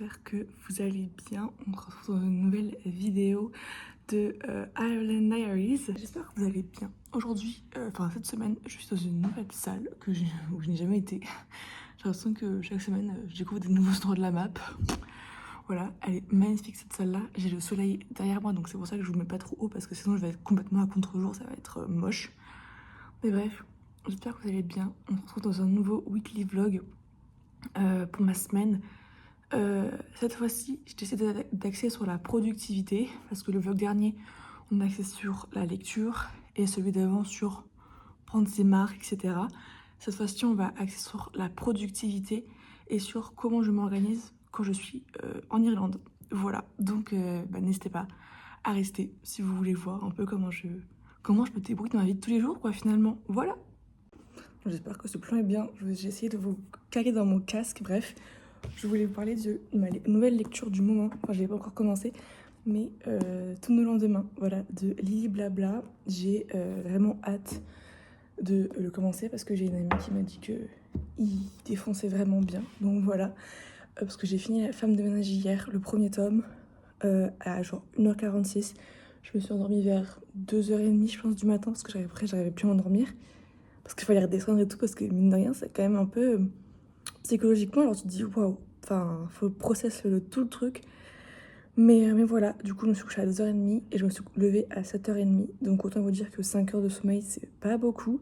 j'espère que vous allez bien. On se retrouve dans une nouvelle vidéo de Ireland Diaries. J'espère que vous allez bien. Aujourd'hui, cette semaine, je suis dans une nouvelle salle où je n'ai jamais été. J'ai l'impression que chaque semaine, je découvre des nouveaux endroits de la map. Voilà, elle est magnifique cette salle-là. J'ai le soleil derrière moi, donc c'est pour ça que je vous mets pas trop haut, parce que sinon je vais être complètement à contre-jour, ça va être moche. Mais bref, j'espère que vous allez bien. On se retrouve dans un nouveau weekly vlog pour ma semaine. Cette fois-ci, j'ai décidé d'axer sur la productivité parce que le vlog dernier, on a axé sur la lecture et celui d'avant sur prendre ses marques, etc. Cette fois-ci, on va axer sur la productivité et sur comment je m'organise quand je suis en Irlande. Voilà, donc n'hésitez pas à rester si vous voulez voir un peu comment je me débrouille dans ma vie de tous les jours, quoi, finalement. Voilà. J'espère que ce plan est bien. J'ai essayé de vous caler dans mon casque, bref. Je voulais vous parler de ma nouvelle lecture du moment. Enfin, je n'ai pas encore commencé, mais tout le lendemain, voilà, de Lily Blabla. J'ai vraiment hâte de le commencer parce que j'ai une amie qui m'a dit qu'il défonçait vraiment bien. Donc voilà, parce que j'ai fini La femme de ménage hier, le premier tome, à genre 1h46. Je me suis endormie vers 2h30, je pense, du matin, parce que j'arrivais plus à m'endormir. Parce qu'il fallait redescendre et tout, parce que mine de rien, c'est quand même un peu psychologiquement, alors tu te dis waouh, enfin, faut processer tout le truc. Mais voilà, du coup, je me suis couchée à 2h30 et je me suis levée à 7h30. Donc, autant vous dire que 5 heures de sommeil, c'est pas beaucoup.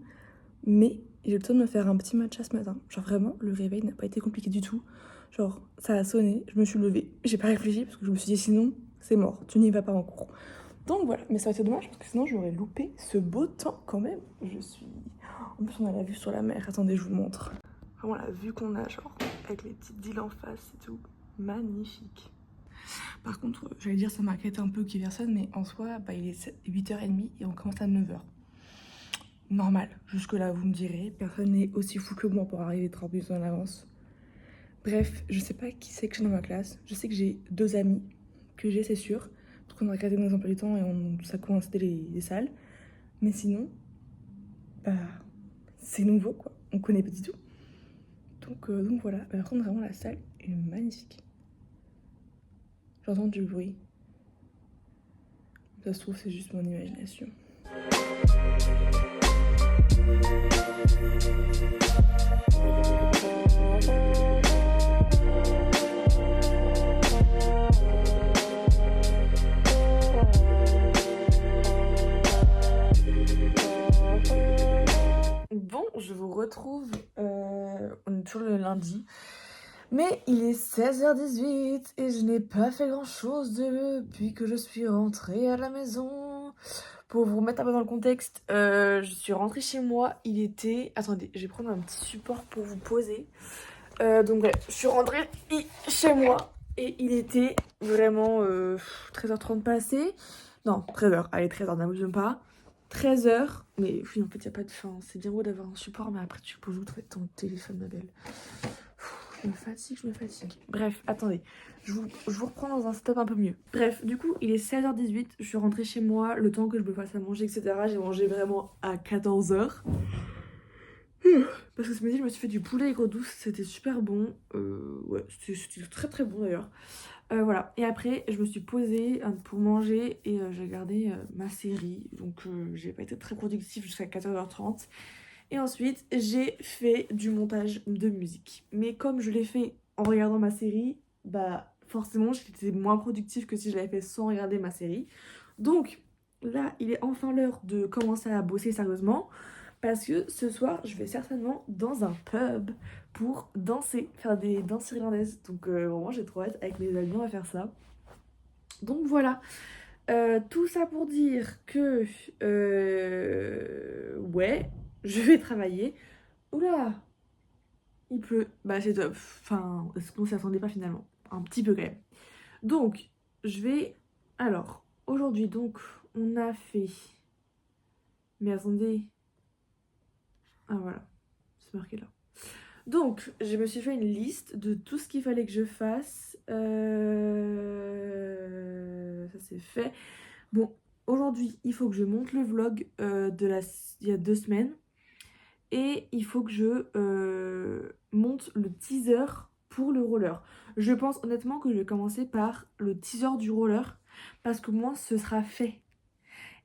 Mais j'ai eu le temps de me faire un petit matcha ce matin. Genre, vraiment, le réveil n'a pas été compliqué du tout. Genre, ça a sonné, je me suis levée. J'ai pas réfléchi parce que je me suis dit sinon, c'est mort, tu n'y vas pas en cours. Donc voilà, mais ça aurait été dommage parce que sinon, j'aurais loupé ce beau temps quand même. En plus, on a la vue sur la mer. Attendez, je vous montre. Vraiment la vue qu'on a, genre, avec les petites îles en face et tout. Magnifique. Par contre, j'allais dire, ça m'inquiète un peu qu'il y ait personne, mais en soi, il est 8h30 et on commence à 9h. Normal. Jusque-là, vous me direz, personne n'est aussi fou que moi pour arriver 30 minutes en avance. Bref, je sais pas qui c'est que j'ai dans ma classe. Je sais que j'ai 2 amis, c'est sûr. Donc on a regardé nos emplois du temps et ça a coïncidé les salles. Mais sinon, c'est nouveau, quoi. On connaît pas du tout. Donc voilà. Par contre, vraiment, la salle est magnifique. J'entends du bruit. Ça se trouve, c'est juste mon imagination. Bon, je vous retrouve. On est toujours le lundi. Mais il est 16h18 et je n'ai pas fait grand chose depuis que je suis rentrée à la maison. Pour vous remettre un peu dans le contexte, je suis rentrée chez moi, il était... Attendez, je vais prendre un petit support pour vous poser. Donc ouais, je suis rentrée chez moi et il était vraiment 13h30 passé. Non, 13h, allez 13h, n'abuse pas. 13h, mais oui, en fait, il n'y a pas de fin. C'est bien beau d'avoir un support, mais après, tu poses où ton téléphone, ma belle. Je me fatigue. Bref, attendez, je vous reprends dans un setup un peu mieux. Bref, du coup, il est 16h18, je suis rentrée chez moi, le temps que je me fasse à manger, etc. J'ai mangé vraiment à 14h. Parce que ce midi, je me suis fait du poulet aigre douce, c'était super bon. Ouais, c'était très très bon d'ailleurs. Voilà, et après, je me suis posée pour manger et j'ai regardé ma série. Donc, j'ai pas été très productive jusqu'à 14h30. Et ensuite, j'ai fait du montage de musique. Mais comme je l'ai fait en regardant ma série, forcément, j'étais moins productive que si je l'avais fait sans regarder ma série. Donc, là, il est enfin l'heure de commencer à bosser sérieusement. Parce que ce soir, je vais certainement dans un pub pour danser, faire des danses irlandaises. Donc, vraiment, j'ai trop hâte. Avec mes amis, on va faire ça. Donc, voilà. Tout ça pour dire que... ouais, je vais travailler. Oula, il pleut. C'est top. Enfin, est-ce qu'on s'y attendait pas finalement? Un petit peu quand même. Donc, je vais... Alors, aujourd'hui, donc, on a fait... Mais attendez. Ah voilà, c'est marqué là. Donc, je me suis fait une liste de tout ce qu'il fallait que je fasse. Ça c'est fait. Bon, aujourd'hui, il faut que je monte le vlog il y a 2 semaines. Et il faut que je monte le teaser pour le roller. Je pense honnêtement que je vais commencer par le teaser du roller parce que moi ce sera fait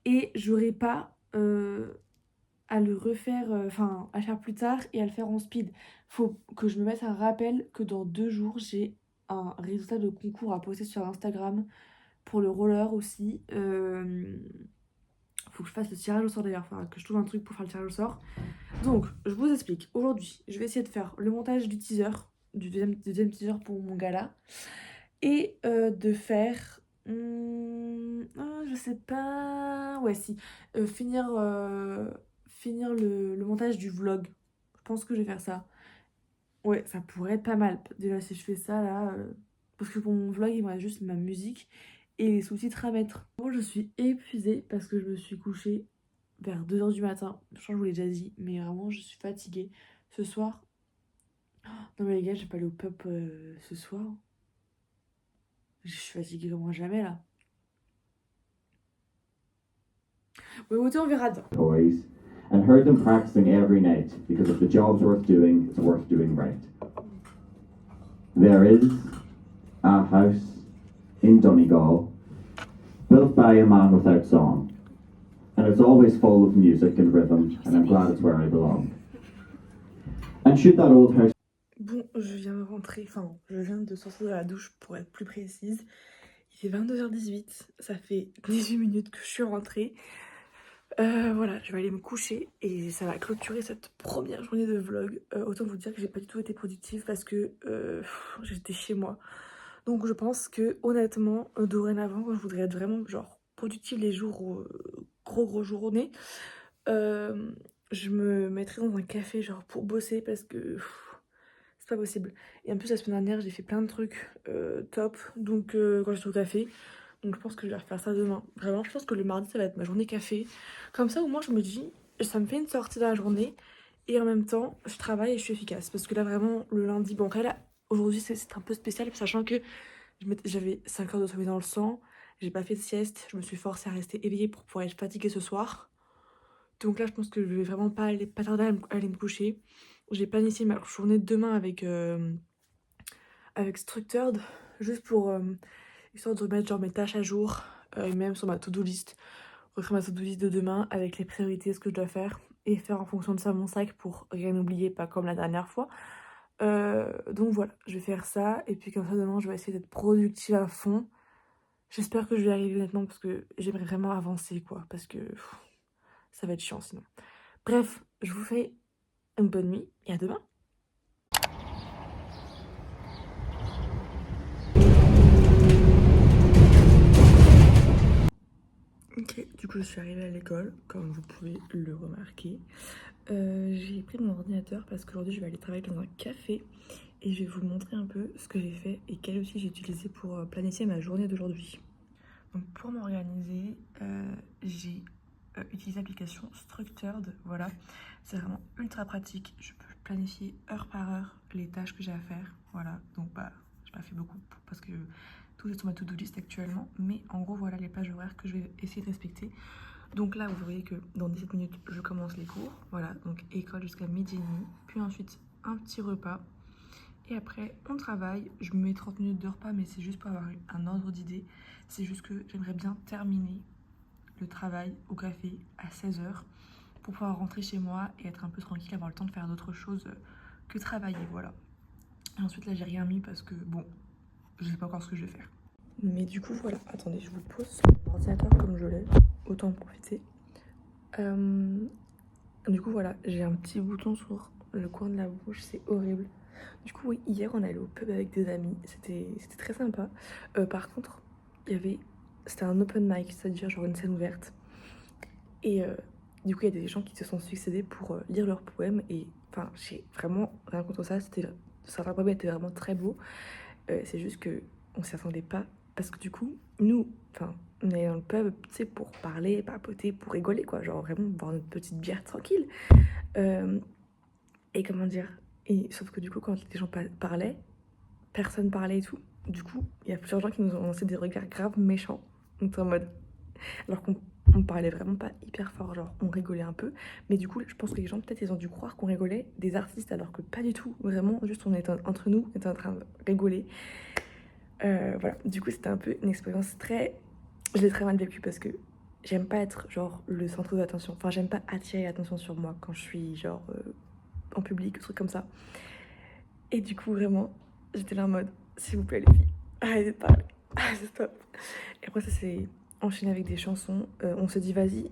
et j'aurai pas à le refaire, enfin à faire plus tard et à le faire en speed. Faut que je me mette un rappel que dans 2 jours j'ai un résultat de concours à poster sur Instagram pour le roller aussi. Faut que je fasse le tirage au sort d'ailleurs, enfin que je trouve un truc pour faire le tirage au sort. Donc, je vous explique. Aujourd'hui, je vais essayer de faire le montage du teaser, du deuxième teaser pour mon gala. Et de faire... je sais pas... Ouais, si. Finir le montage du vlog. Je pense que je vais faire ça. Ouais, ça pourrait être pas mal. Déjà, si je fais ça, là... Parce que pour mon vlog, il me reste juste ma musique et les sous-titres à mettre. Moi, je suis épuisée parce que je me suis couchée vers 2h du matin. Je crois que je vous l'ai déjà dit, mais vraiment, je suis fatiguée. Ce soir... Non mais les gars, j'ai pas allé au pub ce soir. Je suis fatiguée comme moi jamais, là. Ouais, écoutez, on verra demain. Toys and heard them practicing every night because if the job's worth doing, it's worth doing right. There is a house in Donegal built by a man without song, and it's always full of music and rhythm, and I'm glad it's where I belong. And should that old house... Bon, je viens de rentrer, enfin, je viens de sortir de la douche pour être plus précise. Il est 22h18, ça fait 18 minutes que je suis rentrée. Voilà, je vais aller me coucher et ça va clôturer cette première journée de vlog. Autant vous dire que j'ai pas du tout été productive parce que j'étais chez moi. Donc je pense que honnêtement, dorénavant, quand je voudrais être vraiment genre productive les jours, gros journées, je me mettrais dans un café genre pour bosser parce que c'est pas possible. Et en plus la semaine dernière j'ai fait plein de trucs top, donc quand j'étais au café. Donc je pense que je vais refaire ça demain. Vraiment, je pense que le mardi, ça va être ma journée café. Comme ça, au moins, je me dis, ça me fait une sortie dans la journée. Et en même temps, je travaille et je suis efficace. Parce que là, vraiment, le lundi, bon, après, là, aujourd'hui, c'est un peu spécial, sachant que j'avais 5 heures de sommeil dans le sang. J'ai pas fait de sieste. Je me suis forcée à rester éveillée pour pouvoir être fatiguée ce soir. Donc là, je pense que je vais vraiment pas tarder à aller me coucher. J'ai planifié ma journée de demain avec Structured, juste pour histoire de remettre genre mes tâches à jour, et même sur ma to-do list, recréer ma to-do list de demain avec les priorités, ce que je dois faire, et faire en fonction de ça mon sac pour rien oublier, pas comme la dernière fois. Donc voilà, je vais faire ça, et puis comme ça demain je vais essayer d'être productive à fond. J'espère que je vais y arriver honnêtement parce que j'aimerais vraiment avancer quoi, parce que ça va être chiant sinon. Bref, je vous fais une bonne nuit et à demain. Ok, du coup je suis arrivée à l'école, comme vous pouvez le remarquer. J'ai pris mon ordinateur parce qu'aujourd'hui je vais aller travailler dans un café et je vais vous montrer un peu ce que j'ai fait et quel outil j'ai utilisé pour planifier ma journée d'aujourd'hui. Donc pour m'organiser, j'ai utilisé l'application Structured, voilà. C'est vraiment ultra pratique, je peux planifier heure par heure les tâches que j'ai à faire, voilà. Donc bah, j'ai pas fait beaucoup parce que tout est sur ma to-do list actuellement, mais en gros voilà les plages horaires que je vais essayer de respecter. Donc là, vous voyez que dans 17 minutes, je commence les cours. Voilà, donc école jusqu'à midi et demi. Puis ensuite, un petit repas. Et après, on travaille. Je me mets 30 minutes de repas, mais c'est juste pour avoir un ordre d'idée. C'est juste que j'aimerais bien terminer le travail au café à 16h pour pouvoir rentrer chez moi et être un peu tranquille, avoir le temps de faire d'autres choses que travailler, voilà. Et ensuite, là, j'ai rien mis parce que, bon, je sais pas encore ce que je vais faire. Mais du coup, voilà. Attendez, je vous pose sur mon ordinateur comme je l'ai. Autant en profiter. Du coup, voilà, j'ai un petit bouton sur le coin de la bouche, c'est horrible. Du coup, oui, hier, on est allé au pub avec des amis, c'était très sympa. Par contre, c'était un open mic, c'est-à-dire genre une scène ouverte. Et du coup, il y a des gens qui se sont succédés pour lire leurs poèmes. Et enfin, j'ai vraiment rien contre ça, certains poèmes étaient vraiment très beaux. C'est juste que on s'y attendait pas. Parce que du coup, nous, enfin, on est dans le pub, tu sais, pour parler, papoter, pour rigoler, quoi. Genre vraiment boire notre petite bière tranquille. Et comment dire, et sauf que du coup, quand les gens parlaient, personne parlait et tout. Du coup, il y a plusieurs gens qui nous ont lancé des regards graves méchants. On était en mode. Alors qu'on on parlait vraiment pas hyper fort, genre on rigolait un peu, mais du coup je pense que les gens peut-être ils ont dû croire qu'on rigolait des artistes alors que pas du tout, vraiment juste on était entre nous, on était en train de rigoler. Voilà, du coup c'était un peu une expérience je l'ai très mal vécue parce que j'aime pas être genre le centre d'attention, enfin j'aime pas attirer l'attention sur moi quand je suis genre en public, un truc comme ça. Et du coup vraiment j'étais là en mode s'il vous plaît les filles, arrêtez de parler, stop. Et après ça s'est enchaîné avec des chansons, on se dit vas-y,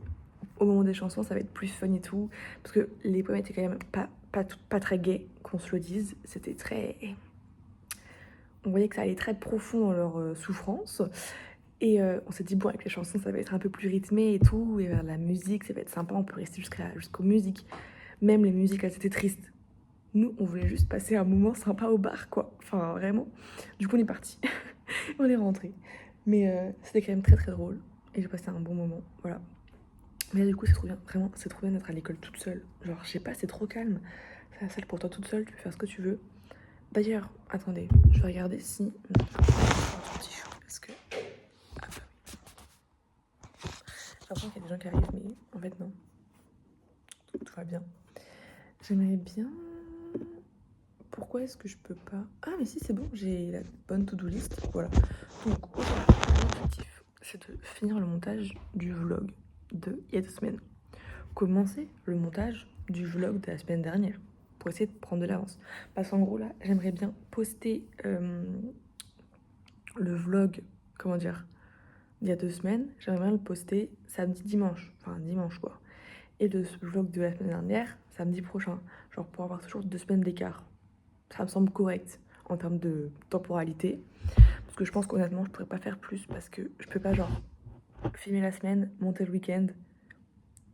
au moment des chansons ça va être plus fun et tout, parce que les poèmes étaient quand même pas très gays, qu'on se le dise, c'était très... On voyait que ça allait très profond dans leur souffrance. Et on s'est dit, bon, avec les chansons, ça va être un peu plus rythmé et tout. Et vers la musique, ça va être sympa, on peut rester jusqu'aux musiques. Même les musiques, elles étaient tristes. Nous, on voulait juste passer un moment sympa au bar, quoi. Enfin, vraiment. Du coup, on est parti. On est rentré. Mais c'était quand même très, très drôle. Et j'ai passé un bon moment, voilà. Mais du coup, c'est trop bien. Vraiment, c'est trop bien d'être à l'école toute seule. Genre, je sais pas, c'est trop calme. C'est la salle pour toi toute seule, tu peux faire ce que tu veux. D'ailleurs, attendez, je vais regarder si... Non, je vais faire un petit chou parce que... Ah bah oui. J'ai l'impression qu'il y a des gens qui arrivent, mais en fait non. Tout va bien. J'aimerais bien... Pourquoi est-ce que je peux pas... Ah mais si, c'est bon, j'ai la bonne to-do list. Voilà. Donc aujourd'hui, l'objectif, c'est de finir le montage du vlog de il y a 2 semaines. Commencer le montage du vlog de la semaine dernière. Pour essayer de prendre de l'avance. Parce qu'en gros, là, j'aimerais bien poster le vlog, comment dire, il y a 2 semaines. J'aimerais bien le poster samedi, dimanche. Enfin, dimanche, quoi. Et le vlog de la semaine dernière, samedi prochain. Genre, pour avoir toujours 2 semaines d'écart. Ça me semble correct en termes de temporalité. Parce que je pense qu'honnêtement, je pourrais pas faire plus. Parce que je peux pas, genre, filmer la semaine, monter le week-end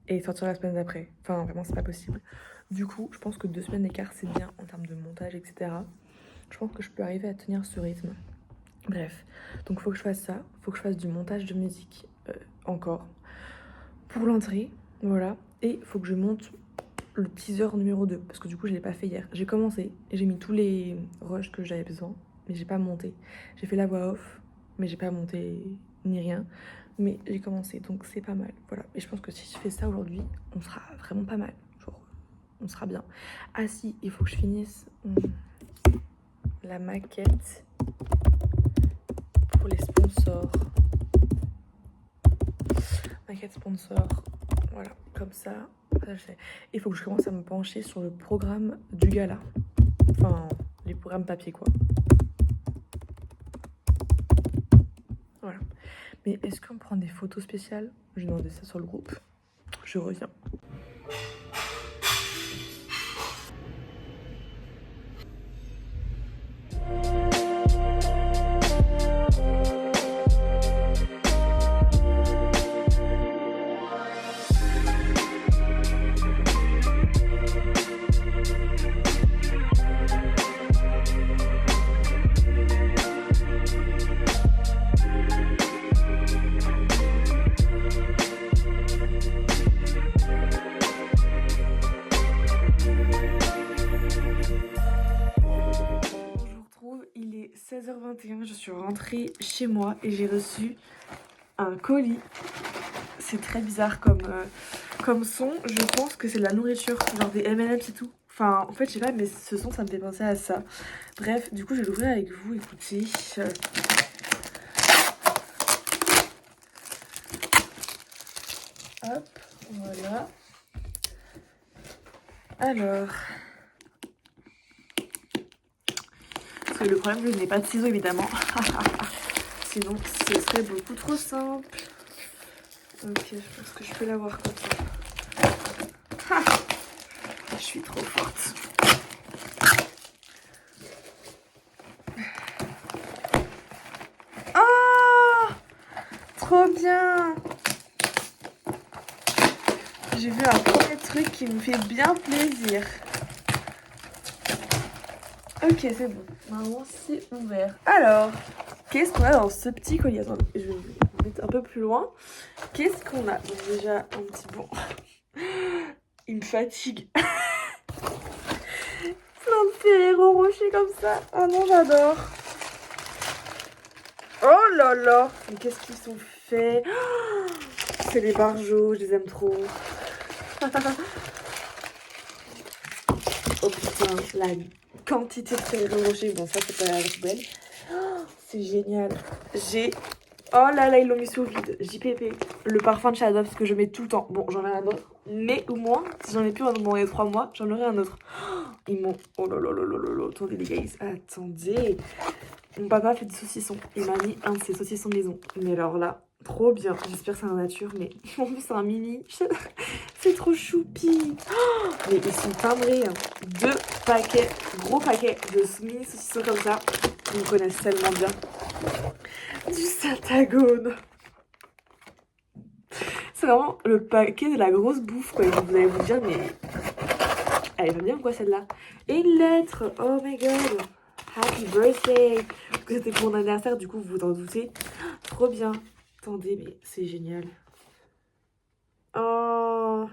et sortir la semaine d'après. Enfin, vraiment, c'est pas possible. Du coup, je pense que 2 semaines d'écart, c'est bien en termes de montage, etc. Je pense que je peux arriver à tenir ce rythme. Bref, donc faut que je fasse ça. Faut que je fasse du montage de musique encore. Pour l'entrée, voilà. Et faut que je monte le teaser numéro 2. Parce que du coup, je l'ai pas fait hier. J'ai commencé et j'ai mis tous les rushs que j'avais besoin. Mais j'ai pas monté. J'ai fait la voix off, mais j'ai pas monté ni rien. Mais j'ai commencé, donc c'est pas mal. Voilà. Et je pense que si je fais ça aujourd'hui, on sera vraiment pas mal. On sera bien. Ah si, il faut que je finisse la maquette pour les sponsors. Maquette sponsor. Voilà, comme ça. Il faut que je commence à me pencher sur le programme du gala. Enfin, les programmes papier, quoi. Voilà. Mais est-ce qu'on prend des photos spéciales? Je vais demander ça sur le groupe. Je reviens. Il est 16h21, je suis rentrée chez moi et j'ai reçu un colis. C'est très bizarre comme son. Je pense que c'est de la nourriture, genre des M&M's et tout. Enfin, en fait, je sais pas, mais ce son, ça me fait penser à ça. Bref, du coup, je vais l'ouvrir avec vous, écoutez. Hop, voilà. Alors... Parce que le problème, c'est que je n'ai pas de ciseaux, évidemment. Sinon, ce serait beaucoup trop simple. Ok, je pense que je peux l'avoir comme ça. Ha, je suis trop forte. Oh, trop bien. J'ai vu un premier truc qui me fait bien plaisir. Ok, c'est bon. Normalement, c'est ouvert. Alors, qu'est-ce qu'on a dans ce petit collier? Attendez, je vais me mettre un peu plus loin. Qu'est-ce qu'on a? Donc déjà, un petit bon. Il me fatigue. Plein de Ferrero Rocher comme ça. Oh non, j'adore. Oh là là. Mais qu'est-ce qu'ils sont faits? C'est les barjots, je les aime trop. Oh putain, la quantité de Ferrero Rocher. Bon, ça, c'est pas la poubelle. Oh, c'est génial. J'ai... Oh là là, ils l'ont mis sous vide. JPP. Le parfum de Shadow, parce que je mets tout le temps. Bon, j'en ai un autre. Mais au moins, si j'en ai plus pendant les 3 mois, j'en aurai un autre. Oh, ils m'ont... Oh là là là là là là. Attendez les gars, attendez. Mon papa fait des saucissons. Il m'a mis un de ses saucissons maison. Mais alors là, trop bien. J'espère que c'est la nature. Mais en plus, c'est un mini. C'est trop choupi. Oh, mais ils sont timbrés. Hein. 2 paquets, gros paquets de mini saucissons comme ça. Ils me connaissent tellement bien. Du Satagone. C'est vraiment le paquet de la grosse bouffe, quoi. Et vous allez vous dire, mais elle va bien quoi celle-là. Et une lettre. Oh my god. Happy birthday. C'était pour mon anniversaire, du coup, vous vous en doutez. Trop bien. Attendez, mais c'est génial. Oh.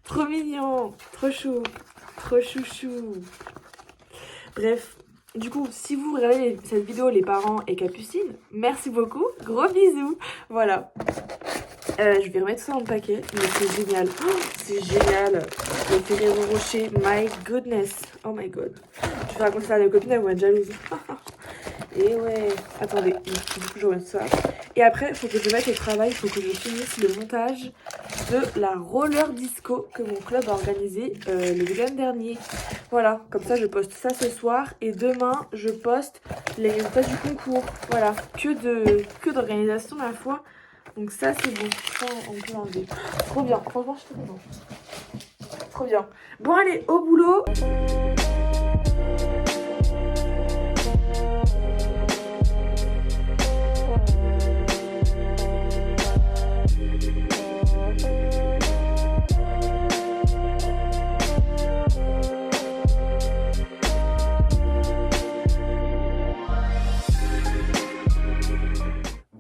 Trop mignon, trop chou, trop chouchou. Bref, du coup, si vous regardez cette vidéo, les parents et Capucine, merci beaucoup, gros bisous. Voilà. Je vais remettre ça dans le paquet, mais c'est génial. Oh, c'est génial. Le Ferrero Rocher, my goodness. Oh my god. Je vais raconter ça à la copine, elle va être jalouse. Et ouais, attendez, du coup je remets ça. Et après, il faut que je mette au travail, il faut que je finisse le montage de la roller disco que mon club a organisé le week-end dernier. Voilà, comme ça je poste ça ce soir et demain je poste les résultats du concours. Voilà, que d'organisation ma foi. Donc ça c'est bon, ça on peut l'enlever. Trop bien, franchement je suis trop contente. Trop bien. Bon allez, au boulot.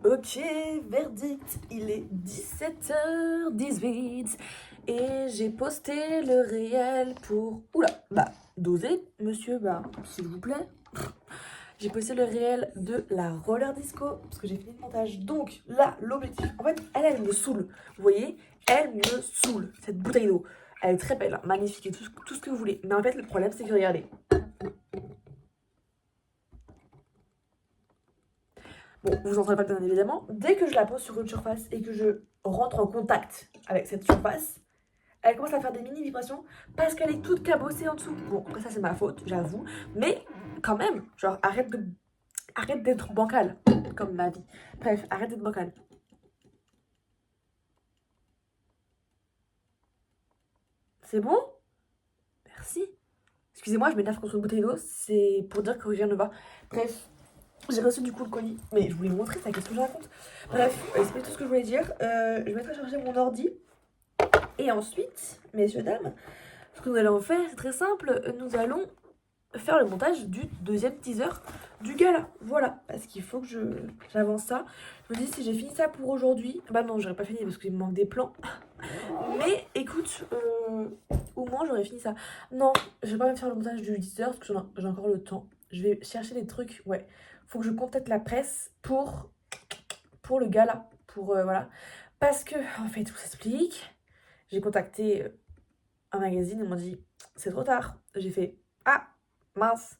Ok, verdict, il est 17h18 et j'ai posté le réel pour... Oula, dosez, monsieur, s'il vous plaît. J'ai posté le réel de la roller disco parce que j'ai fini le montage. Donc là, l'objectif, en fait, elle me saoule. Vous voyez, elle me saoule, cette bouteille d'eau. Elle est très belle, hein, magnifique et tout ce que vous voulez. Mais en fait, le problème, c'est que regardez. Bon, vous entendez pas bien évidemment. Dès que je la pose sur une surface et que je rentre en contact avec cette surface, elle commence à faire des mini vibrations parce qu'elle est toute cabossée en dessous. Bon, après ça c'est ma faute, j'avoue. Mais quand même, genre arrête d'être bancale, comme ma vie. Bref, arrête d'être bancale. C'est bon? Merci. Excusez-moi, je m'énerve contre une bouteille d'eau, c'est pour dire que rien ne va. Bref. J'ai reçu du coup le colis, mais je voulais vous montrer ça, qu'est-ce que je raconte? Bref, c'est pas tout ce que je voulais dire. Je vais charger mon ordi. Et ensuite, messieurs, dames, ce que nous allons faire, c'est très simple. Nous allons faire le montage du deuxième teaser du gala. Voilà, parce qu'il faut que j'avance ça. Je me dis, si j'ai fini ça pour aujourd'hui... Bah non, j'aurais pas fini parce qu'il me manque des plans. Mais écoute, au moins j'aurais fini ça. Non, je vais pas faire le montage du teaser parce que j'ai encore le temps. Je vais chercher des trucs, ouais. Faut que je contacte la presse pour le gala. Voilà. Parce que, en fait, tout s'explique. J'ai contacté un magazine, ils m'ont dit, c'est trop tard. J'ai fait, ah, mince.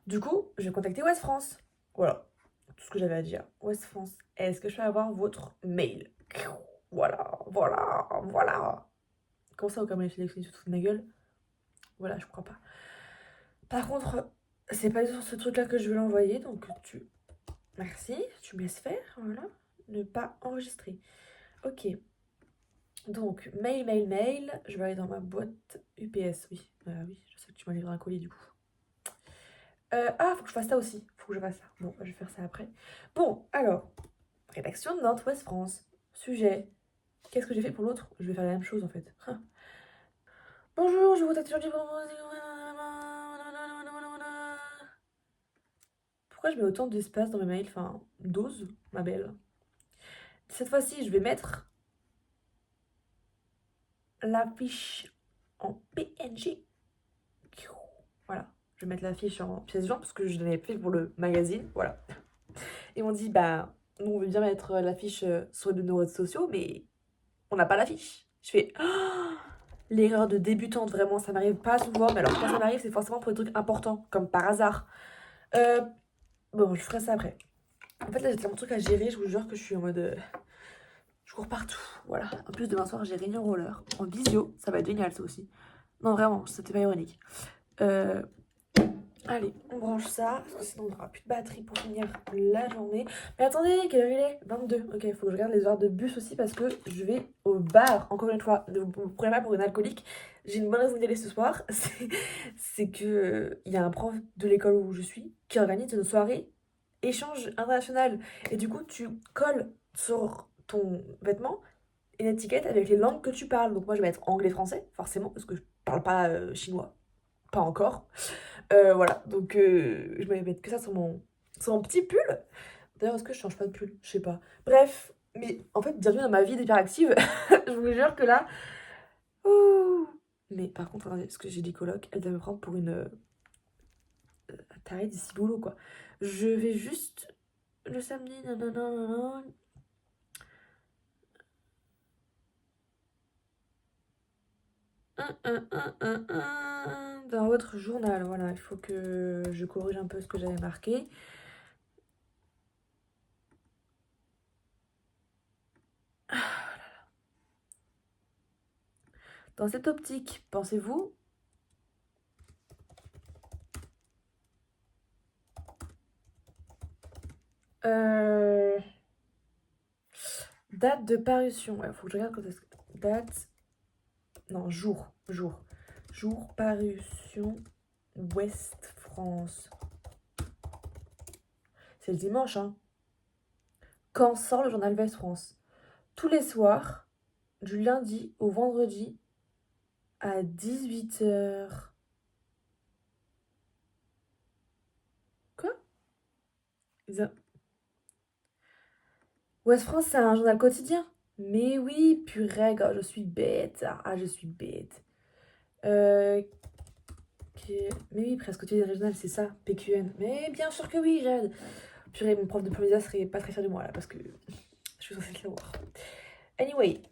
Du coup, j'ai contacté Ouest France. Voilà, tout ce que j'avais à dire. Ouest France, est-ce que je peux avoir votre mail? Voilà. Comment ça, aucun mail sélectionné sur toute ma gueule? Voilà, je crois pas. Par contre, c'est pas sur ce truc-là que je vais l'envoyer, donc Merci, tu me laisses faire, voilà. Ne pas enregistrer. Ok. Donc, mail. Je vais aller dans ma boîte UPS, oui. Oui, je sais que tu m'as livré un colis du coup. Faut que je fasse ça aussi. Faut que je fasse ça. Bon, je vais faire ça après. Bon, alors. Rédaction de Nantes-Ouest France. Sujet. Qu'est-ce que j'ai fait pour l'autre? Je vais faire la même chose en fait. Bonjour, je vous contacte aujourd'hui pour Pourquoi je mets autant d'espace dans mes mails? Enfin, dose, ma belle. Cette fois-ci, je vais mettre la fiche en PNG. Voilà, je vais mettre la fiche en pièce jointe parce que je l'avais fait pour le magazine. Voilà. Ils m'ont dit, bah, nous on veut bien mettre l'affiche sur nos réseaux sociaux, mais on n'a pas l'affiche. Je fais l'erreur de débutante, vraiment, ça m'arrive pas souvent, mais alors quand ça m'arrive, c'est forcément pour des trucs importants, comme par hasard. Bon, je ferai ça après. En fait, là, j'ai tellement de trucs à gérer, je vous jure que je suis en mode. Je cours partout, voilà. En plus, demain soir, j'ai réunion roller en visio, ça va être génial, ça aussi. Non, vraiment, c'était pas ironique. Allez, on branche ça, parce que sinon on n'aura plus de batterie pour finir la journée. Mais attendez, quelle heure il est? 22. Ok, il faut que je regarde les heures de bus aussi parce que je vais au bar. Encore une fois, ne vous prenez pas pour une alcoolique. J'ai une bonne raison d'y aller ce soir. C'est que il y a un prof de l'école où je suis qui organise une soirée échange international. Et du coup, tu colles sur ton vêtement une étiquette avec les langues que tu parles. Donc moi, je vais mettre anglais-français, forcément, parce que je parle pas chinois. Pas encore. Voilà, donc je vais mettre que ça sur mon petit pull. D'ailleurs, est-ce que je change pas de pull? Je sais pas. Bref, mais en fait, bienvenue dans ma vie d'hyperactive. Je vous jure que là. Ouh. Mais par contre, attendez, parce que j'ai des colocs, elle doit me prendre pour une tarée d'ici boulot, quoi. Je vais juste. Le samedi, nanana. Dans votre journal, voilà, il faut que je corrige un peu ce que j'avais marqué. Dans cette optique, pensez-vous date de parution. Il faut que je regarde quand est-ce que... Date... Non, jour. Jour, parution, Ouest France. C'est le dimanche, hein. Quand sort le journal Ouest France? Tous les soirs, du lundi au vendredi, à 18h. Quoi? Ouest France, c'est un journal quotidien? Mais oui, purée, gars, je suis bête. Ah, je suis bête. Mais oui, presque quotidien régional, c'est ça, PQN. Mais bien sûr que oui, Jade. Purée, mon prof de Plomisa serait pas très fier de moi là, parce que je suis censée le savoir. Anyway,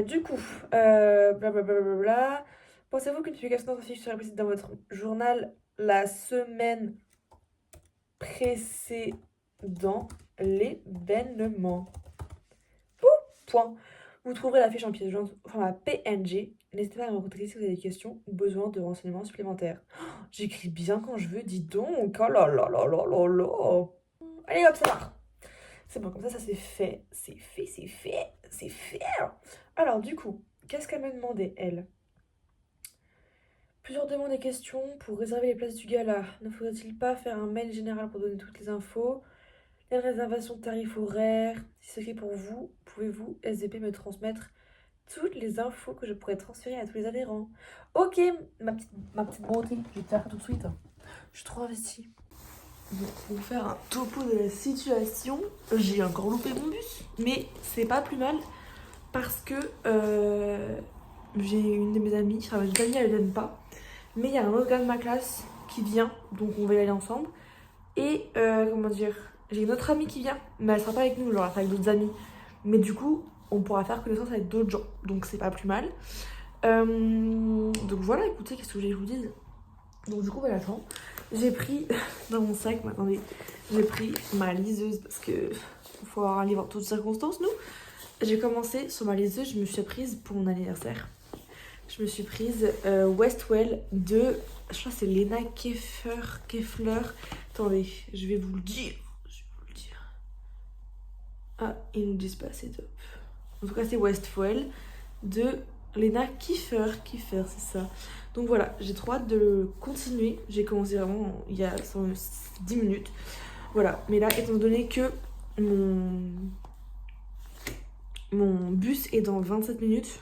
du coup, blablabla. Pensez-vous qu'une publication d'affiche serait possible dans votre journal la semaine précédant l'événement? Point. Vous trouverez la fiche en pièce jointe au format PNG. N'hésitez pas à me contacter si vous avez des questions ou besoin de renseignements supplémentaires. Oh, j'écris bien quand je veux, dis donc. Oh là là là là là là. Allez hop, ça part. C'est bon, comme ça c'est fait. C'est fait, c'est fait, c'est fait. Alors du coup, qu'est-ce qu'elle m'a demandé, elle? Plusieurs demandes et questions pour réserver les places du gala. Ne faudrait-il pas faire un mail général pour donner toutes les infos? Les réservations de tarifs horaires. Si c'est OK pour vous, pouvez-vous, SDP, me transmettre toutes les infos que je pourrais transférer à tous les adhérents? Ok, ma petite beauté, je vais te faire tout de suite. Je suis trop investie. Bon, pour vous faire un topo de la situation, j'ai encore loupé mon bus, mais c'est pas plus mal parce que j'ai une de mes amies, enfin une amie, elle vienne pas, mais il y a un autre gars de ma classe qui vient, donc on va y aller ensemble. Et comment dire, j'ai une autre amie qui vient, mais elle sera pas avec nous, genre elle sera avec d'autres amis. Mais du coup, on pourra faire connaissance avec d'autres gens, donc c'est pas plus mal. Donc voilà, écoutez, qu'est-ce que je vous dise? Donc du coup, voilà, attends. J'ai pris dans mon sac, mais attendez, j'ai pris ma liseuse parce que faut avoir un livre en toutes circonstances, nous. J'ai commencé sur ma liseuse, je me suis prise pour mon anniversaire. Je me suis prise Westwell de, je crois que c'est Lena Keffler. Attendez, je vais vous le dire. Ah, ils nous disent pas, c'est top. En tout cas, c'est Westwell de Lena Kiffer, c'est ça. Donc voilà, j'ai trop hâte de continuer. J'ai commencé vraiment il y a 10 minutes. Voilà, mais là, étant donné que mon bus est dans 27 minutes,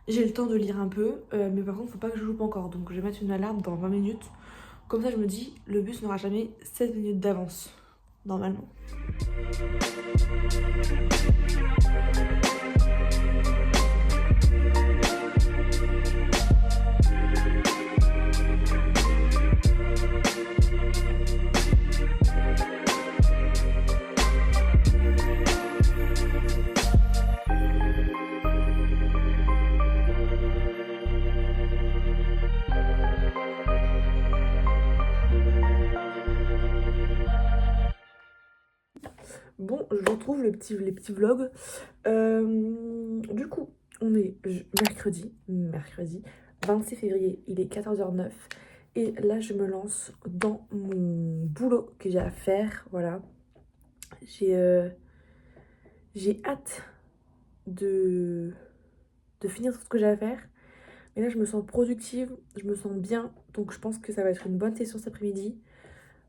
j'ai le temps de lire un peu. Mais par contre, faut pas que je loupe encore. Donc je vais mettre une alarme dans 20 minutes. Comme ça je me dis, le bus n'aura jamais 7 minutes d'avance, normalement. Bon, je retrouve les petits vlogs. Du coup, on est mercredi 26 février, il est 14h09. Et là, je me lance dans mon boulot que j'ai à faire. Voilà. J'ai hâte de finir tout ce que j'ai à faire. Et là, je me sens productive, je me sens bien. Donc, je pense que ça va être une bonne session cet après-midi.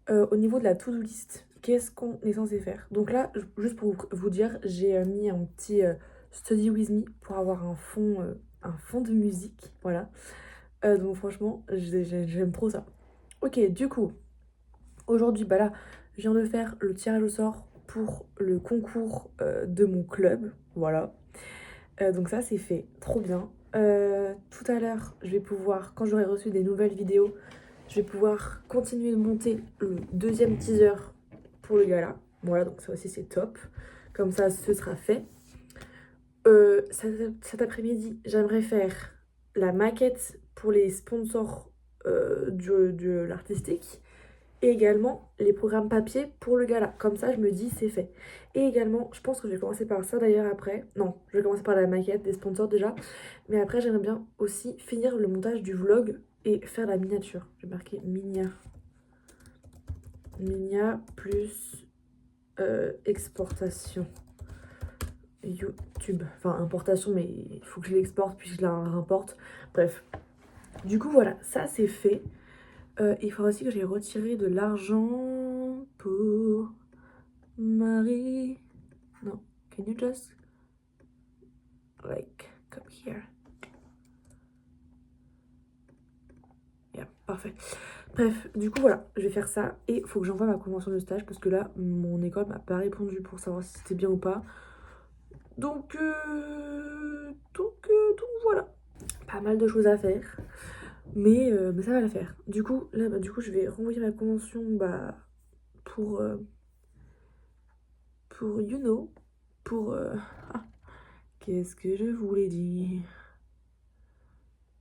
Au niveau de la to-do list, qu'est-ce qu'on est censé faire? Donc là, juste pour vous dire, j'ai mis un petit study with me pour avoir un fond de musique, voilà. Donc franchement, j'aime trop ça. Ok, du coup, aujourd'hui, bah là, je viens de faire le tirage au sort pour le concours de mon club, voilà. Donc ça, c'est fait, trop bien. Tout à l'heure, je vais pouvoir, quand j'aurai reçu des nouvelles vidéos, je vais pouvoir continuer de monter le deuxième teaser pour le gala. Voilà, donc ça aussi c'est top. Comme ça, ce sera fait. Cet après-midi, j'aimerais faire la maquette pour les sponsors de l'artistique. Et également les programmes papier pour le gala. Comme ça, je me dis, c'est fait. Et également, je pense que je vais commencer par ça d'ailleurs après. Non, je vais commencer par la maquette des sponsors déjà. Mais après, j'aimerais bien aussi finir le montage du vlog et faire la miniature. J'ai marqué Minia. Minia plus exportation. YouTube. Enfin, importation, mais il faut que je l'exporte puis je la réimporte. Bref. Du coup, voilà, ça c'est fait. Il faudra aussi que j'ai retiré de l'argent pour Marie. Non, can you just like come here? Yeah, parfait. Bref, du coup voilà, je vais faire ça et il faut que j'envoie ma convention de stage parce que là, mon école m'a pas répondu pour savoir si c'était bien ou pas. Donc voilà, pas mal de choses à faire, mais ça va le faire. Du coup, là, je vais renvoyer ma convention pour you know, qu'est-ce que je voulais dire?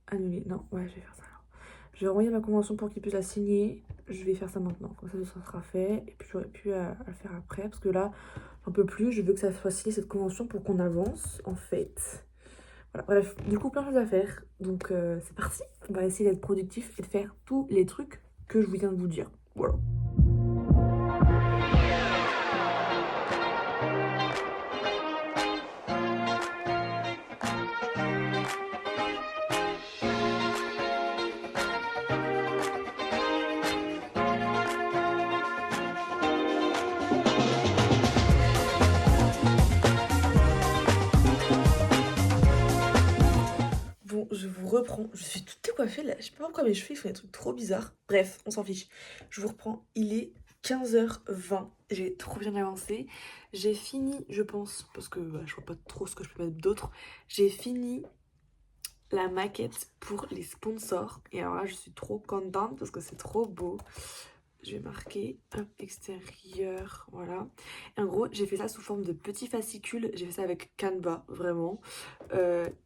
Annuler, non, ouais, je vais faire ça alors. Je vais renvoyer ma convention pour qu'il puisse la signer. Je vais faire ça maintenant, comme ça sera fait. Et puis j'aurais pu à le faire après, parce que là, j'en peux plus. Je veux que ça soit signé cette convention pour qu'on avance, en fait. Voilà, bref, du coup, plein de choses à faire. Donc c'est parti. On va essayer d'être productif et de faire tous les trucs que je viens de vous dire. Voilà. Bon, je vous reprends. Je suis toute décoiffée là. Je sais pas pourquoi mes cheveux font des trucs trop bizarres. Bref, on s'en fiche. Je vous reprends. Il est 15h20. J'ai trop bien avancé. J'ai fini, je pense, parce que je vois pas trop ce que je peux mettre d'autre. J'ai fini la maquette pour les sponsors. Et alors là, je suis trop contente parce que c'est trop beau. Je vais marquer extérieur, voilà. Et en gros, j'ai fait ça sous forme de petits fascicules. J'ai fait ça avec Canva, vraiment.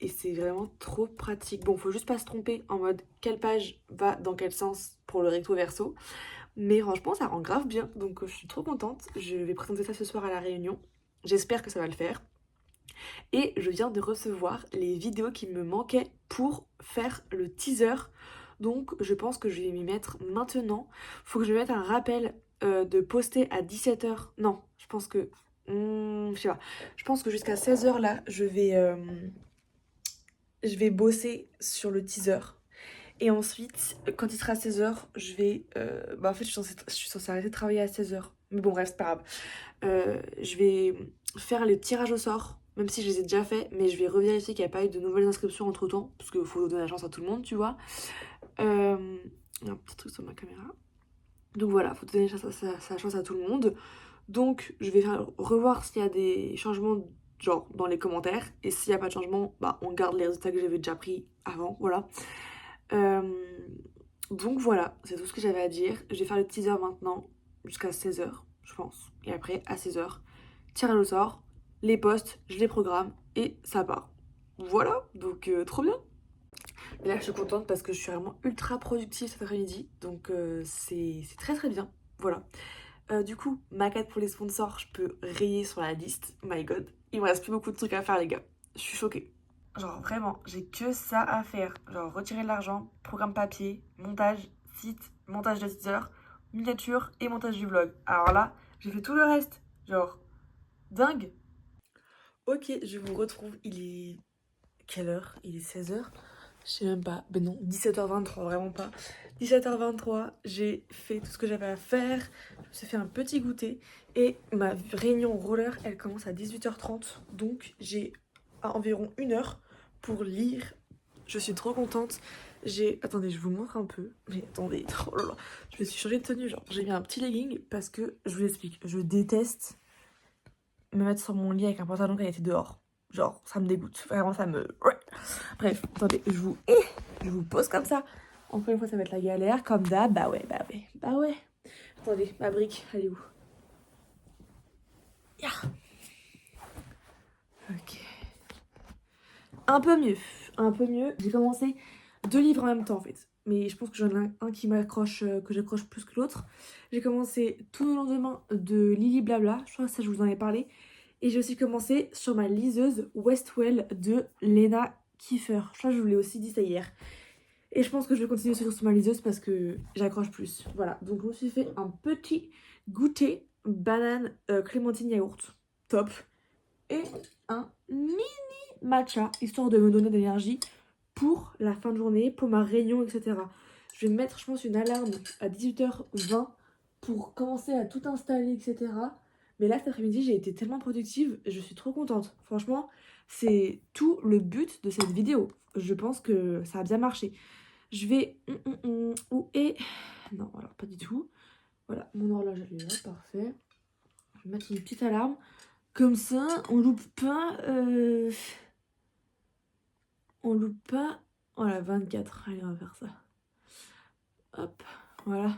Et c'est vraiment trop pratique. Bon, faut juste pas se tromper en mode quelle page va dans quel sens pour le recto verso. Mais franchement, ça rend grave bien. Donc, je suis trop contente. Je vais présenter ça ce soir à la réunion. J'espère que ça va le faire. Et je viens de recevoir les vidéos qui me manquaient pour faire le teaser. Donc je pense que je vais m'y mettre maintenant. Faut que je me mette un rappel de poster à 17h. Non, je pense que... je sais pas. Je pense que jusqu'à 16h là, je vais bosser sur le teaser. Et ensuite, quand il sera 16h, je vais... en fait, je suis censée arrêter de travailler à 16h. Mais bon, bref, c'est pas grave. Je vais faire les tirages au sort, même si je les ai déjà faits. Mais je vais revérifier qu'il n'y a pas eu de nouvelles inscriptions entre-temps. Parce qu'il faut donner la chance à tout le monde, tu vois. Il y a un petit truc sur ma caméra. Donc voilà, faut donner sa chance à tout le monde. Donc je vais revoir s'il y a des changements genre dans les commentaires. Et s'il n'y a pas de changement, bah on garde les résultats que j'avais déjà pris avant, voilà. Donc voilà, c'est tout ce que j'avais à dire. Je vais faire le teaser maintenant jusqu'à 16h, je pense. Et après, à 16h, tirage au sort, les posts, je les programme et ça part. Voilà, donc trop bien. Et là, je suis contente parce que je suis vraiment ultra productive cet après-midi. Donc c'est très très bien. Voilà. Du coup, ma quête pour les sponsors, je peux rayer sur la liste. My god, il me reste plus beaucoup de trucs à faire, les gars. Je suis choquée. Genre vraiment, j'ai que ça à faire. Genre retirer de l'argent, programme papier, montage, site, montage de teaser, miniature et montage du vlog. Alors là, j'ai fait tout le reste. Genre, dingue. Ok, je vous retrouve. Il est... Quelle heure? Il est 16h? Je sais même pas. Ben non, 17h23, vraiment pas. 17h23, j'ai fait tout ce que j'avais à faire. Je me suis fait un petit goûter. Et ma réunion roller, elle commence à 18h30. Donc j'ai environ 1 heure pour lire. Je suis trop contente. Attendez, je vous montre un peu. Mais attendez, oh là là. Je me suis changée de tenue. Genre, j'ai mis un petit legging parce que, je vous explique, je déteste me mettre sur mon lit avec un pantalon quand il était dehors. Genre, ça me dégoûte. Vraiment, ça me... Bref, attendez, je vous pose comme ça. Encore une fois, ça va être la galère, comme d'hab. Bah ouais. Attendez, ma brique, elle est où? Yeah. Ok. Un peu mieux. J'ai commencé 2 livres en même temps, en fait. Mais je pense que j'en ai un qui m'accroche, que j'accroche plus que l'autre. J'ai commencé Tout le lendemain de Lily Blabla. Je crois que ça, je vous en ai parlé. Et j'ai aussi commencé sur ma liseuse Westwell de Lena Kiefer. Je crois que je vous l'ai aussi dit ça hier. Et je pense que je vais continuer sur ma liseuse parce que j'accroche plus. Voilà, donc je me suis fait un petit goûter banane clémentine yaourt. Top. Et un mini matcha, histoire de me donner de l'énergie pour la fin de journée, pour ma réunion, etc. Je vais mettre, je pense, une alarme à 18h20 pour commencer à tout installer, etc. Mais là, cet après-midi, j'ai été tellement productive, je suis trop contente. Franchement, c'est tout le but de cette vidéo. Je pense que ça a bien marché. Je vais... Où est... Non, alors pas du tout. Voilà, mon horloge, elle est là, parfait. Je vais mettre une petite alarme. Comme ça, on loupe pas... On loupe pas... Voilà, 24. Allez, on va faire ça. Hop, voilà.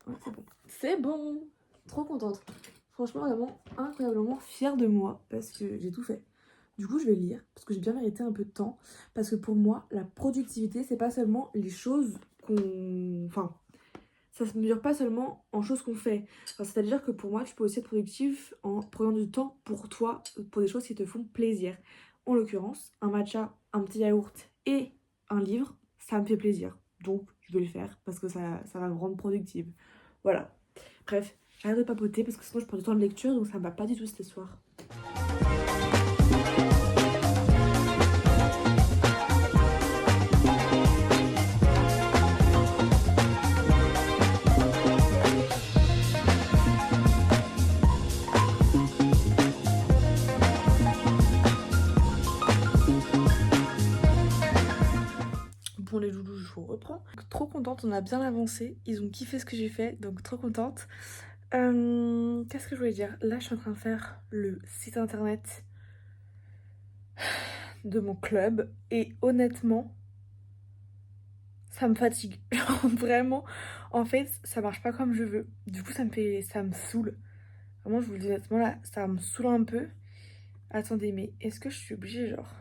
Ouais, c'est bon. C'est bon. Trop contente. Franchement, vraiment incroyablement fière de moi parce que j'ai tout fait. Du coup, je vais lire parce que j'ai bien mérité un peu de temps. Parce que pour moi, la productivité, c'est pas seulement les choses qu'on... Enfin, ça se mesure pas seulement en choses qu'on fait. Enfin, c'est-à-dire que pour moi, tu peux aussi être productif en prenant du temps pour toi, pour des choses qui te font plaisir. En l'occurrence, un matcha, un petit yaourt et un livre, ça me fait plaisir. Donc, je vais le faire parce que ça va me rendre productive. Voilà. Bref, j'arrête de papoter parce que sinon je prends du temps de lecture, donc ça me va pas du tout cette soir. Bon les loulous, je vous reprends. Trop contente, on a bien avancé. Ils ont kiffé ce que j'ai fait, donc trop contente. Qu'est-ce que je voulais dire? Là, je suis en train de faire le site internet de mon club. Et honnêtement, ça me fatigue. Vraiment, en fait, ça marche pas comme je veux. Du coup, ça me saoule. Vraiment, je vous le dis honnêtement, là, ça me saoule un peu. Attendez, mais est-ce que je suis obligée, genre...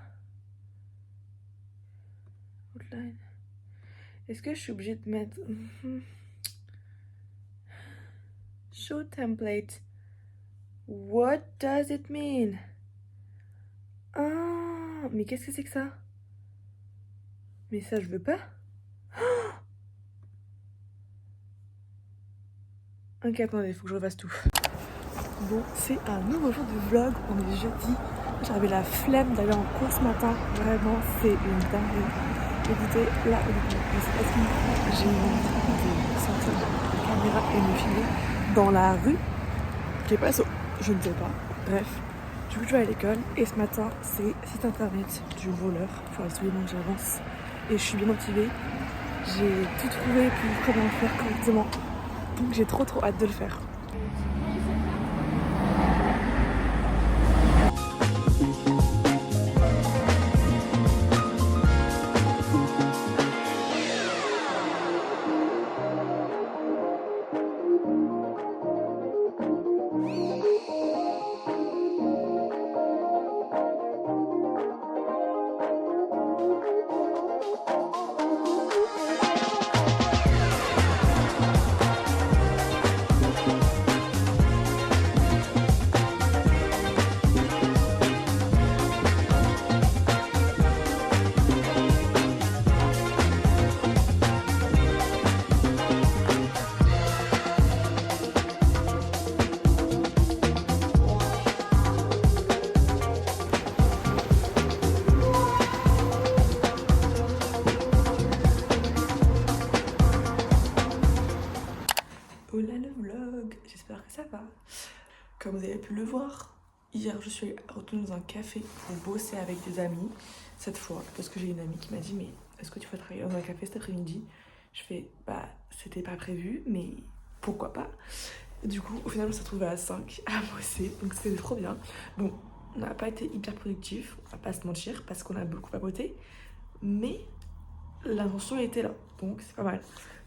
Outline. Est-ce que je suis obligée de mettre... Show template. What does it mean? Ah, mais qu'est-ce que c'est que ça? Mais ça, je veux pas. Ok, attendez, il faut que je refasse tout. Bon, c'est un nouveau jour de vlog. On est jeudi. J'avais la flemme d'aller en cours ce matin. Vraiment, c'est une dinguerie. Écoutez, là, je sais pas ce qu'il me prend. J'ai envie de sortir la caméra et me filmer dans la rue. J'ai pas saut. Je ne sais pas. Bref, du coup, je vais à l'école. Et ce matin, c'est site internet du roller. Il faut absolument que j'avance. Et je suis bien motivée. j'ai tout trouvé pour comment le faire correctement. Donc j'ai trop hâte de le faire. Oh là le vlog, j'espère que ça va. Comme vous avez pu le voir, hier je suis retournée dans un café pour bosser avec des amis. Cette fois, parce que j'ai une amie qui m'a dit mais est-ce que tu vas travailler dans un café cet après-midi? Je fais bah c'était pas prévu mais pourquoi pas. Du coup au final on s'est retrouvé à 5 à bosser donc c'était trop bien. Bon on n'a pas été hyper productif, on va pas se mentir parce qu'on a beaucoup papoté. Mais l'intention était là donc c'est pas mal.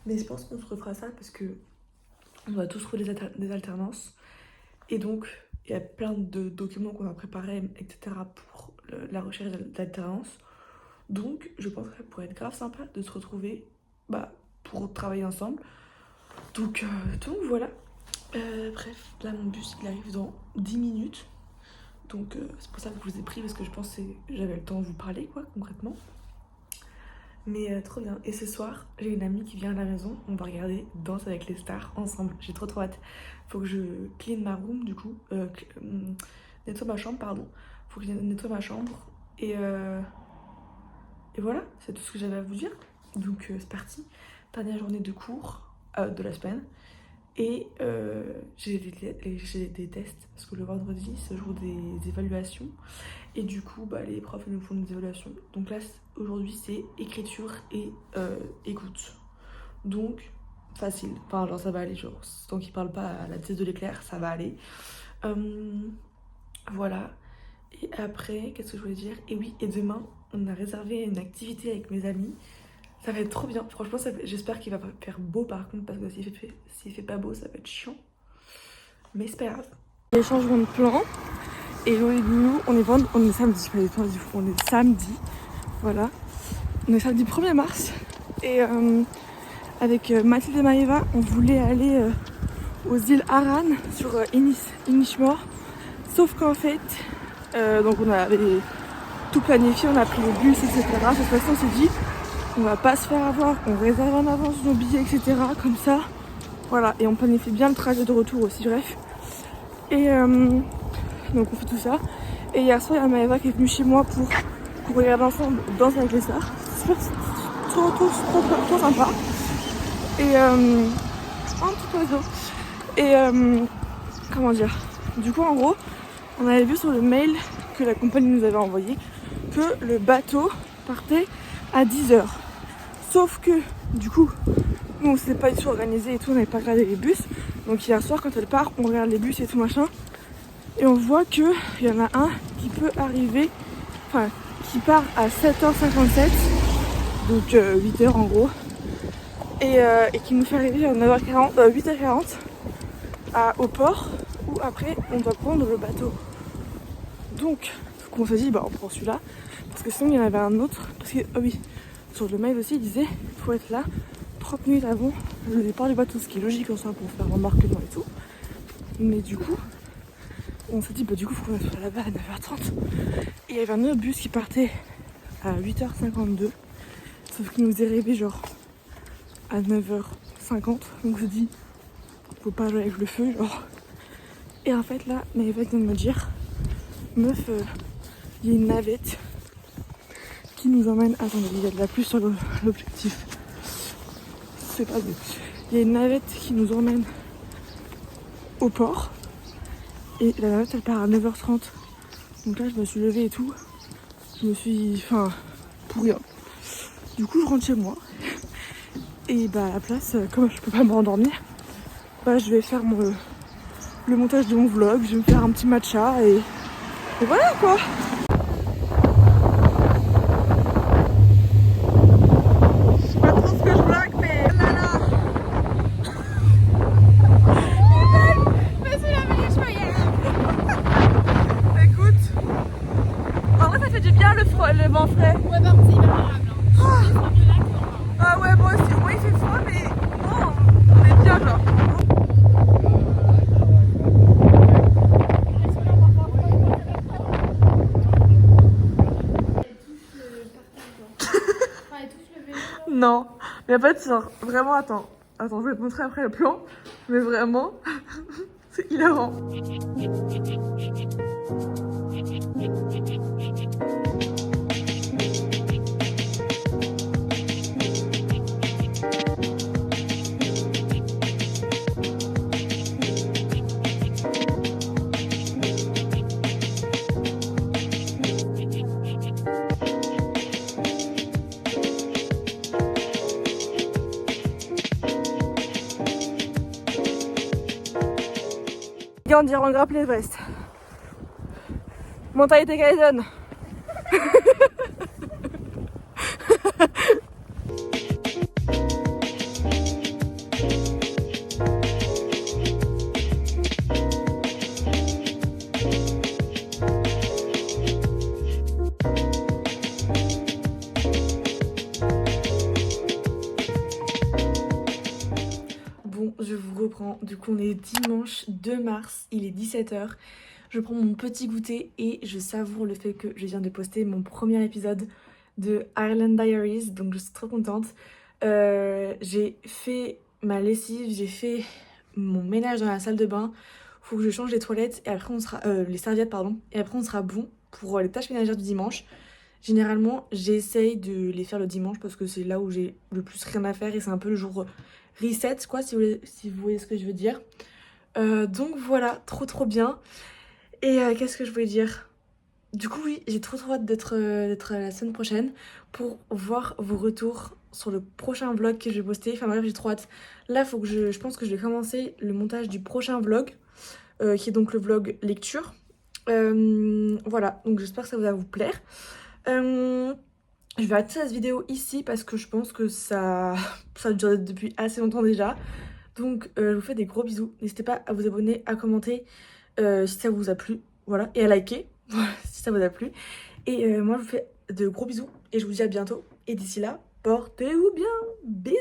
Mais je pense qu'on se refera ça parce que on doit tous trouver des alternances. Et donc, il y a plein de documents qu'on a préparés, etc. pour la recherche d'alternance. Donc, je pense que ça pourrait être grave sympa de se retrouver pour travailler ensemble. Donc voilà. Bref, là, mon bus, il arrive dans 10 minutes. Donc, c'est pour ça que je vous ai pris, parce que je pense que j'avais le temps de vous parler, quoi, concrètement. Mais trop bien. Et ce soir, j'ai une amie qui vient à la maison. On va regarder Danse avec les stars ensemble. J'ai trop hâte. Faut que je clean ma room du coup. Nettoie ma chambre, pardon. Faut que je nettoie ma chambre. Et voilà, c'est tout ce que j'avais à vous dire. Donc c'est parti. Dernière journée de cours de la semaine. Et j'ai des tests. Parce que le vendredi, c'est le jour des évaluations. Et du coup, les profs ils nous font des évaluations. Donc là, aujourd'hui, c'est écriture et écoute. Donc, facile. Enfin, genre, ça va aller. Genre, tant qu'ils parlent pas à la thèse de l'éclair, ça va aller. Voilà. Et après, qu'est-ce que je voulais dire? Et oui, et demain, on a réservé une activité avec mes amis. Ça va être trop bien. Franchement, j'espère qu'il va faire beau par contre, parce que s'il fait pas beau, ça va être chiant. Mais c'est pas grave. Les changements de plan. Et Loé et Loulou, on est samedi, pas du tout, on est samedi, voilà. On est samedi 1er mars. Et avec Mathilde et Maëva, on voulait aller aux îles Aran sur Inishmore. Sauf qu'en fait, donc on avait tout planifié, on a pris le bus, etc. De toute façon, on s'est dit, on va pas se faire avoir, on réserve en avance nos billets, etc. Comme ça, voilà. Et on planifie bien le trajet de retour aussi, bref. Et donc on fait tout ça. Et hier soir, il y a Maëva qui est venue chez moi pour regarder ensemble Danse avec les stars. C'est trop sympa. Et un petit oiseau. Et comment dire, du coup en gros, on avait vu sur le mail que la compagnie nous avait envoyé que le bateau partait à 10h. Sauf que du coup, nous on s'était pas du tout organisé et tout, on n'avait pas regardé les bus. Donc hier soir quand elle part, on regarde les bus et tout machin. Et on voit qu'il y en a un qui peut arriver, enfin qui part à 7h57, donc 8h en gros, et qui nous fait arriver à 8h40 au port, où après on doit prendre le bateau. Donc on s'est dit on prend celui-là, parce que sinon il y en avait un autre, parce que oui, sur le mail aussi il disait il faut être là 30 minutes avant le départ du bateau, ce qui est logique en soi pour faire l'embarquement et tout. Mais du coup, on s'est dit du coup faut qu'on soit là-bas à 9h30. Et il y avait un autre bus qui partait à 8h52. Sauf qu'il nous est arrivé genre à 9h50. Donc on s'est dit faut pas jouer avec le feu genre. Et en fait là, Maëva vient de me dire meuf, il y a une navette qui nous emmène. Attendez, il y a de la pluie sur l'objectif. C'est pas bien. Il y a une navette qui nous emmène au port. Et la navette elle part à 9h30. Donc là je me suis levée et tout. Je me suis... pour rien. Du coup je rentre chez moi. Et bah à la place, comme je peux pas me rendormir, bah je vais faire le montage de mon vlog, je vais me faire un petit matcha et voilà quoi. Je sais pas trop ce que je vlog mais là là. Écoute, en vrai ça fait du bien le vent frais. Ouais, par contre, c'est hyper agréable. Hein. Je suis mieux là que Ah ouais moi aussi, au moins il fait froid mais non, on est bien genre. Non, mais en fait, genre, vraiment, attends, je vais te montrer après le plan, mais vraiment, c'est hilarant. On dirait en grappe l'Everest. Mentalité Kaizen. Bon, je vous reprends. Du coup, on est dimanche 2 mars, il est 17h. Je prends mon petit goûter et je savoure le fait que je viens de poster mon premier épisode de Ireland Diaries, donc je suis trop contente. J'ai fait ma lessive, j'ai fait mon ménage dans la salle de bain. Faut que je change les toilettes et après on sera les serviettes pardon. Et après on sera bon pour les tâches ménagères du dimanche. Généralement, j'essaye de les faire le dimanche parce que c'est là où j'ai le plus rien à faire et c'est un peu le jour reset quoi si vous voyez ce que je veux dire. Donc voilà, trop bien. Et qu'est-ce que je voulais dire? Du coup oui, j'ai trop hâte d'être la semaine prochaine pour voir vos retours sur le prochain vlog que je vais poster. Enfin bref, j'ai trop hâte. Là, faut que je pense que je vais commencer le montage du prochain vlog, qui est donc le vlog lecture. Voilà, donc j'espère que ça va vous plaire. Je vais arrêter cette vidéo ici parce que je pense que ça dure depuis assez longtemps déjà. Donc je vous fais des gros bisous. N'hésitez pas à vous abonner, à commenter si ça vous a plu. Voilà, et à liker si ça vous a plu. Et moi je vous fais de gros bisous et je vous dis à bientôt. Et d'ici là, portez-vous bien. Bisous.